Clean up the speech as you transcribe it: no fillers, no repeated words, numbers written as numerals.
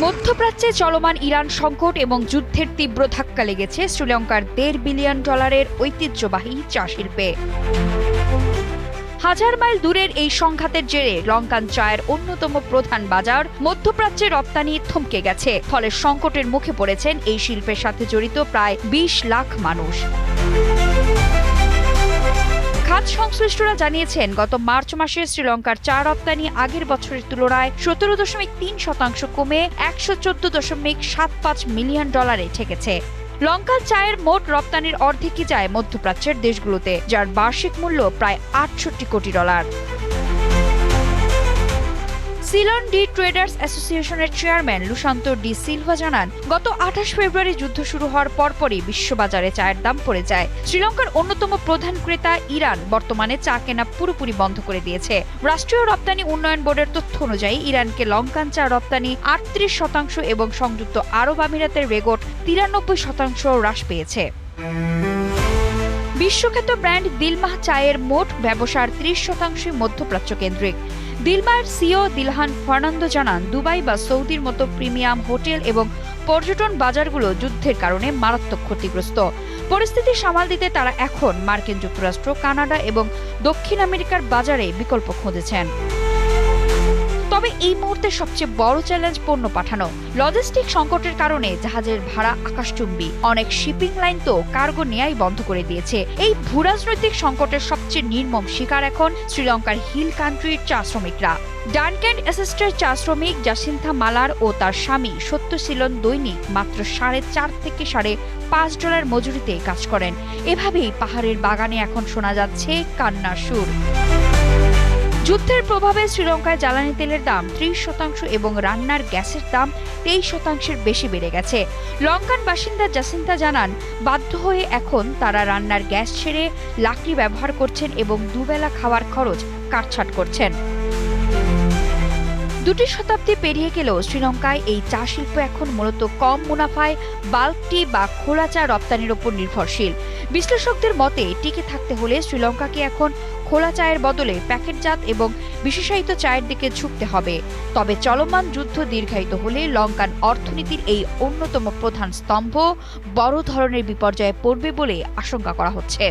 মধ্যপ্রাচ্যে চলমান ইরান সংকট এবং যুদ্ধের তীব্র ধাক্কা লেগেছে শ্রীলঙ্কার $1.5 বিলিয়ন ঐতিহ্যবাহী চা শিল্পে। হাজার মাইল দূরের এই সংঘাতের জেরে লঙ্কান চায়ের অন্যতম প্রধান বাজার মধ্যপ্রাচ্যে রপ্তানি থমকে গেছে। ফলে সংকটের মুখে পড়েছেন এই শিল্পের সাথে জড়িত প্রায় 20 লাখ মানুষ। খাত সংশ্লিষ্টরা জানিয়েছেন, গত মার্চ মাসে শ্রীলঙ্কার চা রপ্তানি আগের বছরের তুলনায় 17.3% কমে $114.75 মিলিয়ন ঠেকেছে। লঙ্কান চায়ের মোট রপ্তানির অর্ধেকই যায় মধ্যপ্রাচ্যের দেশগুলোতে, যার বার্ষিক মূল্য প্রায় $68 কোটি। সিলন ডি ট্রেডার্স অ্যাসোসিয়েশনের চেয়ারম্যান লুশান্ত ডি সিলভা জানান, গত 28 ফেব্রুয়ারি যুদ্ধ শুরু হওয়ার পরপরই বিশ্ববাজারে চায়ের দাম পড়ে যায়। শ্রীলঙ্কার অন্যতম প্রধান ক্রেতা ইরান বর্তমানে চা কেনা পুরোপুরি বন্ধ করে দিয়েছে। রাষ্ট্রীয় রপ্তানি উন্নয়ন বোর্ডের তথ্য অনুযায়ী ইরানকে লঙ্কান চা রপ্তানি 38% এবং সংযুক্ত আরব আমিরাতের রেকর্ড 93% হ্রাস পেয়েছে। বিশ্বখ্যাত ব্র্যান্ড দিলমাহ চায়ের মোট ব্যবসার 30% মধ্যপ্রাচ্য কেন্দ্রিক। দিলমার সিও দিলহান ফার্নান্দো জানান, দুবাই বা সৌদির মতো প্রিমিয়াম হোটেল এবং পর্যটন বাজারগুলো যুদ্ধের কারণে মারাত্মক ক্ষতিগ্রস্ত। পরিস্থিতি সামাল দিতে তারা এখন মার্কিন যুক্তরাষ্ট্র, কানাডা এবং দক্ষিণ আমেরিকার বাজারে বিকল্প খুঁজেছেন। তবে এই মুহূর্তে সবচেয়ে বড় চ্যালেঞ্জ পণ্য পাঠানো। লজিস্টিক সংকটের কারণে জাহাজের ভাড়া আকাশচুম্বী। অনেক শিপিং লাইন তো কার্গো নেয়াই বন্ধ করে দিয়েছে। এই ভূরাজনৈতিক সংকটের সবচেয়ে নির্মম শিকার এখন শ্রীলঙ্কার হিল কান্ট্রির চা শ্রমিকরা। ডানকেন এসেস্টের চা শ্রমিক জাসিন্থা মালার ও তার স্বামী সত্য সিলন দৈনিক মাত্র $4.5 থেকে $5.5 মজুরিতে কাজ করেন। এভাবেই পাহাড়ের বাগানে এখন শোনা যাচ্ছে কান্নার সুর। যুদ্ধের প্রভাবে শ্রীলঙ্কায় জ্বালানি তেলের দাম 30% এবং রান্নার গ্যাসের দাম 23% বেশি বেড়ে গেছে। লঙ্কান বাসিন্দা জাসিন্তা জানান, বাধ্য হয়ে এখন তারা রান্নার গ্যাস ছেড়ে লাকড়ি ব্যবহার করছেন এবং দুবেলা খাওয়ার খরচ কাটছাট করছেন। 2 শতাব্দী পেরিয়ে গেলেও শ্রীলঙ্কায় এই চা শিল্প এখন মূলত কম মুনাফায় বাল্ক টি বা খোলা চা রপ্তানির উপর নির্ভরশীল। বিশ্লেষকদের মতে, টিকে থাকতে হলে শ্রীলঙ্কাকে এখন খোলা চায়ের বদলে প্যাকেটজাত এবং বিশেষায়িত চায়ের দিকে ঝুঁকতে হবে। তবে চলমান যুদ্ধ দীর্ঘায়িত হলে লঙ্কান অর্থনীতির এই অন্যতম প্রধান স্তম্ভ বড় ধরনের বিপর্যয়ে পড়বে বলে আশঙ্কা করা হচ্ছে।